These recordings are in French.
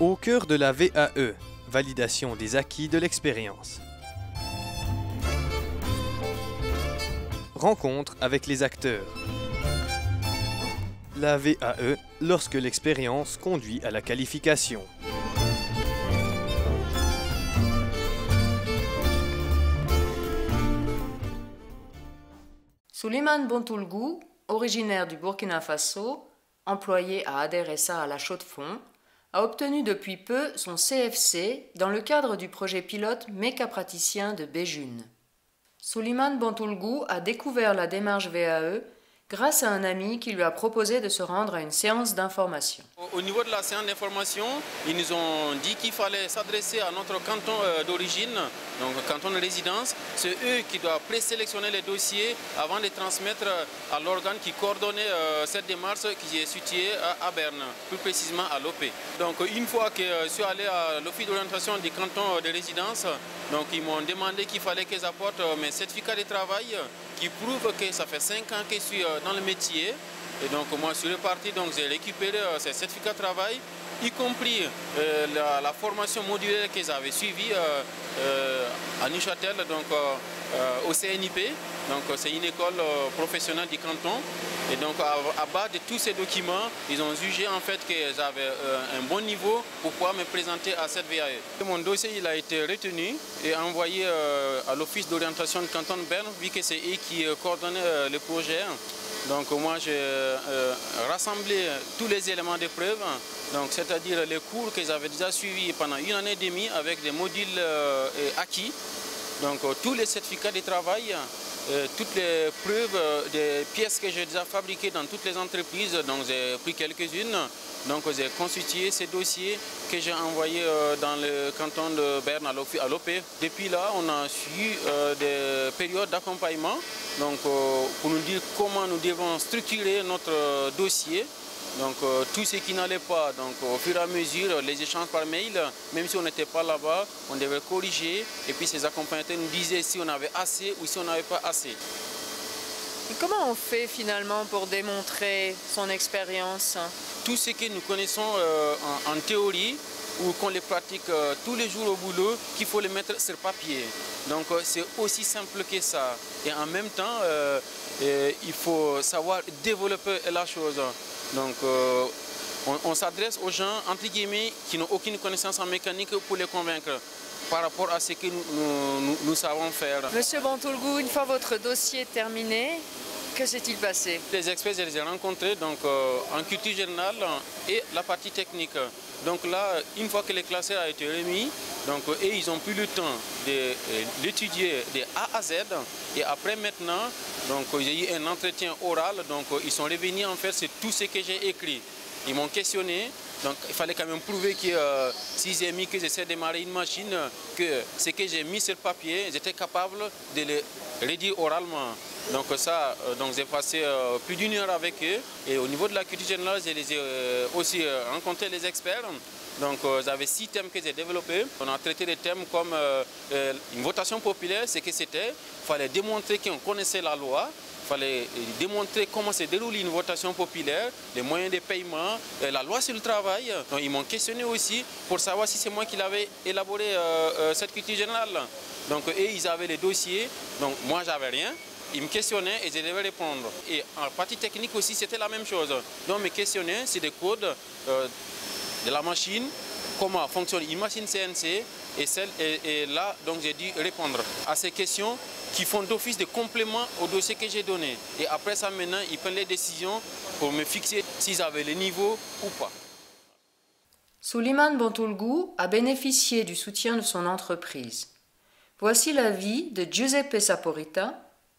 Au cœur de la VAE, validation des acquis de l'expérience. Rencontre avec les acteurs. La VAE, lorsque l'expérience conduit à la qualification. Souleymane Bontoulgou, originaire du Burkina Faso, employé à Aderessa à la Chaux-de-Fonds, a obtenu depuis peu son CFC dans le cadre du projet pilote Méca praticien de Béjune. Souleymane Bontoulgou a découvert la démarche VAE grâce à un ami qui lui a proposé de se rendre à une séance d'information. Au niveau de la séance d'information, ils nous ont dit qu'il fallait s'adresser à notre canton d'origine, donc canton de résidence. C'est eux qui doivent présélectionner les dossiers avant de les transmettre à l'organe qui coordonnait cette démarche qui est situé à Berne, plus précisément à l'OP. Donc une fois que je suis allé à l'office d'orientation du canton de résidence, donc ils m'ont demandé qu'il fallait que j'apporte mes certificats de travail qui prouvent que ça fait 5 ans que je suis dans le métier. Et donc moi je suis reparti, donc j'ai récupéré ces certificats de travail, y compris la formation modulaire que j'avais suivie à Neuchâtel, donc au CNIP. Donc c'est une école professionnelle du canton. Et donc à base de tous ces documents, ils ont jugé en fait que j'avais un bon niveau pour pouvoir me présenter à cette VAE. Mon dossier il a été retenu et envoyé à l'office d'orientation du canton de Berne, vu que c'est eux qui coordonnaient le projet. Donc moi j'ai rassemblé tous les éléments de preuve, c'est-à-dire les cours que j'avais déjà suivis pendant 1 année et demie avec des modules acquis, donc tous les certificats de travail, toutes les preuves des pièces que j'ai déjà fabriquées dans toutes les entreprises, donc j'ai pris quelques-unes, donc j'ai constitué ces dossiers que j'ai envoyés dans le canton de Berne à l'OP. Depuis là, on a eu des périodes d'accompagnement, donc pour nous dire comment nous devons structurer notre dossier. Donc tout ce qui n'allait pas, donc au fur et à mesure, les échanges par mail, même si on n'était pas là-bas, on devait corriger. Et puis ces accompagnateurs nous disaient si on avait assez ou si on n'avait pas assez. Et comment on fait finalement pour démontrer son expérience? Tout ce que nous connaissons en théorie ou qu'on les pratique tous les jours au boulot, qu'il faut les mettre sur papier. Donc c'est aussi simple que ça. Et en même temps, il faut savoir développer la chose. Donc on s'adresse aux gens, entre guillemets, qui n'ont aucune connaissance en mécanique pour les convaincre par rapport à ce que nous savons faire. Monsieur Bontoulgou, une fois votre dossier terminé, que s'est-il passé? Les experts, je les ai rencontrés donc, en culture générale et la partie technique. Donc là, une fois que les classeurs a été remis, donc, et ils ont pris le temps de l'étudier de A à Z. Et après maintenant, donc j'ai eu un entretien oral, donc ils sont revenus en fait sur tout ce que j'ai écrit. Ils m'ont questionné, donc il fallait quand même prouver que si j'ai mis que j'essaie de démarrer une machine, que ce que j'ai mis sur papier, j'étais capable de le redire oralement. Donc ça, donc j'ai passé plus d'1 heure avec eux. Et au niveau de la culture générale, je les ai aussi rencontré les experts. Donc j'avais 6 thèmes que j'ai développés. On a traité des thèmes comme une votation populaire, ce que c'était. Il fallait démontrer qu'on connaissait la loi. Il fallait démontrer comment se déroule une votation populaire, les moyens de paiement, la loi sur le travail. Donc, ils m'ont questionné aussi pour savoir si c'est moi qui l'avais élaboré cette culture générale. Donc eux, ils avaient les dossiers, donc moi j'avais rien. Ils me questionnaient et je devais répondre. Et en partie technique aussi, c'était la même chose. Donc ils me questionnaient, c'est des codes de la machine, comment fonctionne une machine CNC. Et là, donc j'ai dû répondre à ces questions qui font d'office de complément au dossier que j'ai donné. Et après ça, maintenant, ils prennent les décisions pour me fixer s'ils avaient le niveau ou pas. Souleymane Bontoulgou a bénéficié du soutien de son entreprise. Voici l'avis de Giuseppe Saporita,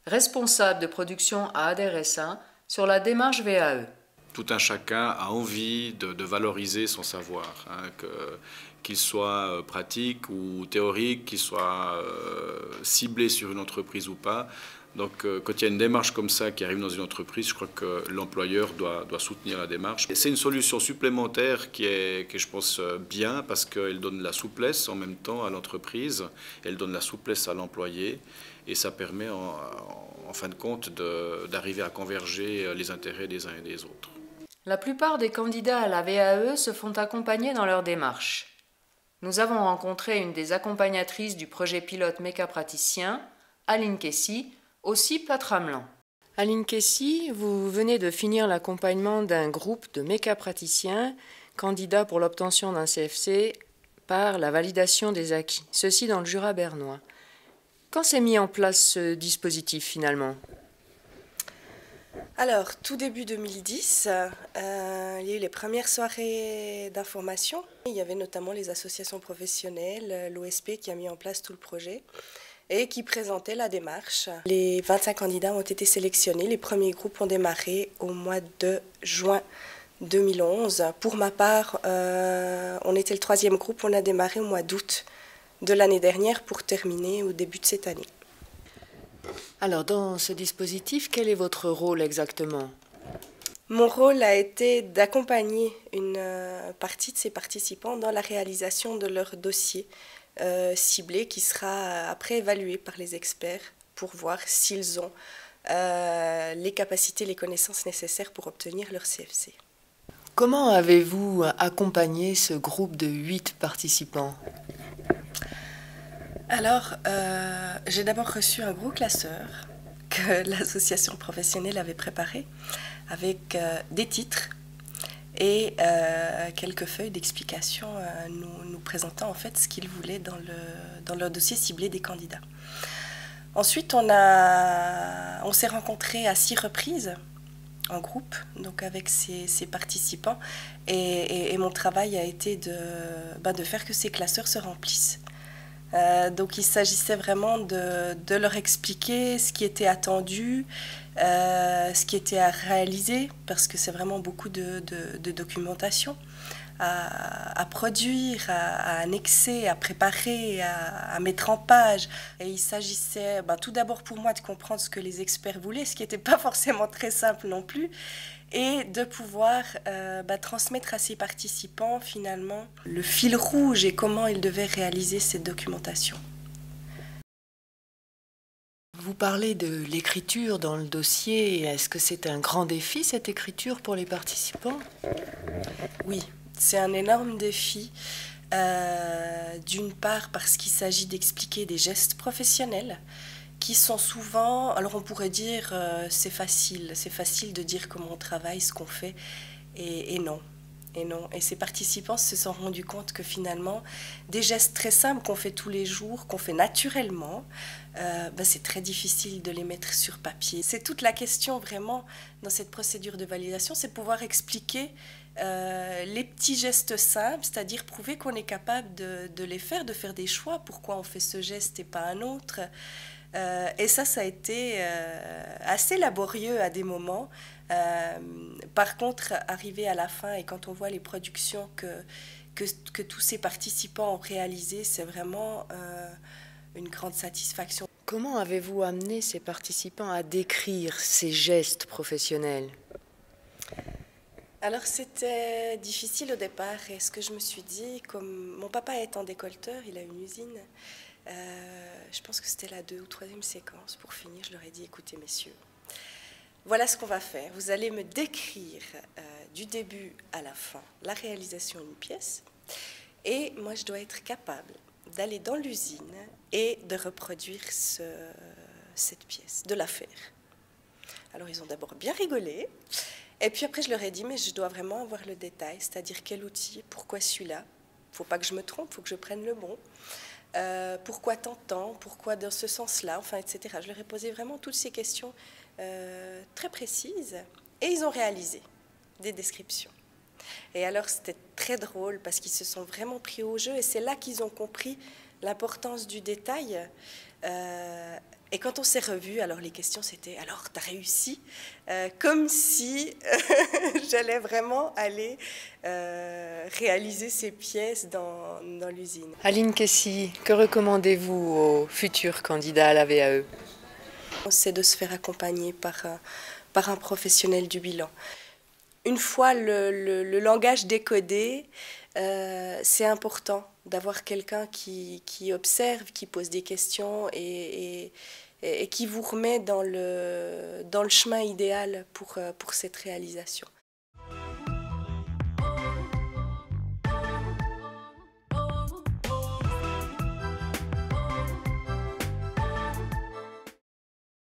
responsable de production à Aderessa, sur la démarche VAE. Tout un chacun a envie de valoriser son savoir, hein, qu'il soit pratique ou théorique, qu'il soit ciblé sur une entreprise ou pas. Donc quand il y a une démarche comme ça qui arrive dans une entreprise, je crois que l'employeur doit soutenir la démarche. C'est une solution supplémentaire qui est, je pense, bien parce qu'elle donne la souplesse en même temps à l'entreprise, elle donne la souplesse à l'employé et ça permet en fin de compte d'arriver à converger les intérêts des uns et des autres. La plupart des candidats à la VAE se font accompagner dans leur démarche. Nous avons rencontré une des accompagnatrices du projet pilote Méca Praticien, Aline Kessy, aussi Platramelan. Aline Kessy, vous venez de finir l'accompagnement d'un groupe de Méca Praticiens candidats pour l'obtention d'un CFC par la validation des acquis, ceci dans le Jura bernois. Quand s'est mis en place ce dispositif finalement ? Alors, tout début 2010, il y a eu les premières soirées d'information. Il y avait notamment les associations professionnelles, l'OSP qui a mis en place tout le projet et qui présentait la démarche. Les 25 candidats ont été sélectionnés. Les premiers groupes ont démarré au mois de juin 2011. Pour ma part, on était le 3e groupe. On a démarré au mois d'août de l'année dernière pour terminer au début de cette année. Alors, dans ce dispositif, quel est votre rôle exactement ? Mon rôle a été d'accompagner une partie de ces participants dans la réalisation de leur dossier ciblé qui sera après évalué par les experts pour voir s'ils ont les capacités, les connaissances nécessaires pour obtenir leur CFC. Comment avez-vous accompagné ce groupe de 8 participants ? Alors, j'ai d'abord reçu un gros classeur que l'association professionnelle avait préparé avec des titres et quelques feuilles d'explication nous présentant en fait ce qu'ils voulaient dans leur dossier ciblé des candidats. Ensuite, on s'est rencontrés à 6 reprises en groupe, donc avec ces participants, et mon travail a été de faire que ces classeurs se remplissent. Donc il s'agissait vraiment de leur expliquer ce qui était attendu, ce qui était à réaliser, parce que c'est vraiment beaucoup de documentation à produire, à annexer, à préparer, à mettre en page. Et il s'agissait tout d'abord pour moi de comprendre ce que les experts voulaient, ce qui n'était pas forcément très simple non plus, et de pouvoir transmettre à ces participants finalement le fil rouge et comment ils devaient réaliser cette documentation. Vous parlez de l'écriture dans le dossier. Est-ce que c'est un grand défi, cette écriture, pour les participants ? Oui, c'est un énorme défi. D'une part parce qu'il s'agit d'expliquer des gestes professionnels qui sont souvent, alors on pourrait dire c'est facile de dire comment on travaille, ce qu'on fait, et non. Et ces participants se sont rendus compte que finalement, des gestes très simples qu'on fait tous les jours, qu'on fait naturellement, c'est très difficile de les mettre sur papier. C'est toute la question vraiment dans cette procédure de validation, c'est pouvoir expliquer les petits gestes simples, c'est-à-dire prouver qu'on est capable de les faire, de faire des choix, pourquoi on fait ce geste et pas un autre. Et ça a été assez laborieux à des moments. Par contre, arrivé à la fin et quand on voit les productions que tous ces participants ont réalisées, c'est vraiment une grande satisfaction. Comment avez-vous amené ces participants à décrire ces gestes professionnels ? Alors c'était difficile au départ et ce que je me suis dit, comme mon papa étant décolleteur, il a une usine, je pense que c'était la 2e ou 3e séquence. Pour finir, je leur ai dit, écoutez messieurs, voilà ce qu'on va faire. Vous allez me décrire du début à la fin la réalisation d'une pièce et moi je dois être capable d'aller dans l'usine et de reproduire cette pièce, de la faire. Alors ils ont d'abord bien rigolé. Et puis après, je leur ai dit, mais je dois vraiment avoir le détail, c'est-à-dire quel outil, pourquoi celui-là. Il ne faut pas que je me trompe, il faut que je prenne le bon. Pourquoi tant de temps, pourquoi dans ce sens-là, enfin, etc. Je leur ai posé vraiment toutes ces questions très précises. Et ils ont réalisé des descriptions. Et alors, c'était très drôle parce qu'ils se sont vraiment pris au jeu. Et c'est là qu'ils ont compris l'importance du détail. Et quand on s'est revus, alors les questions c'était « alors, t'as réussi ?» Comme si j'allais vraiment aller réaliser ces pièces dans l'usine. Aline Kessy, que recommandez-vous aux futurs candidats à la VAE ? C'est de se faire accompagner par un professionnel du bilan. Une fois le langage décodé, c'est important d'avoir quelqu'un qui observe, qui pose des questions et qui vous remet dans le chemin idéal pour cette réalisation.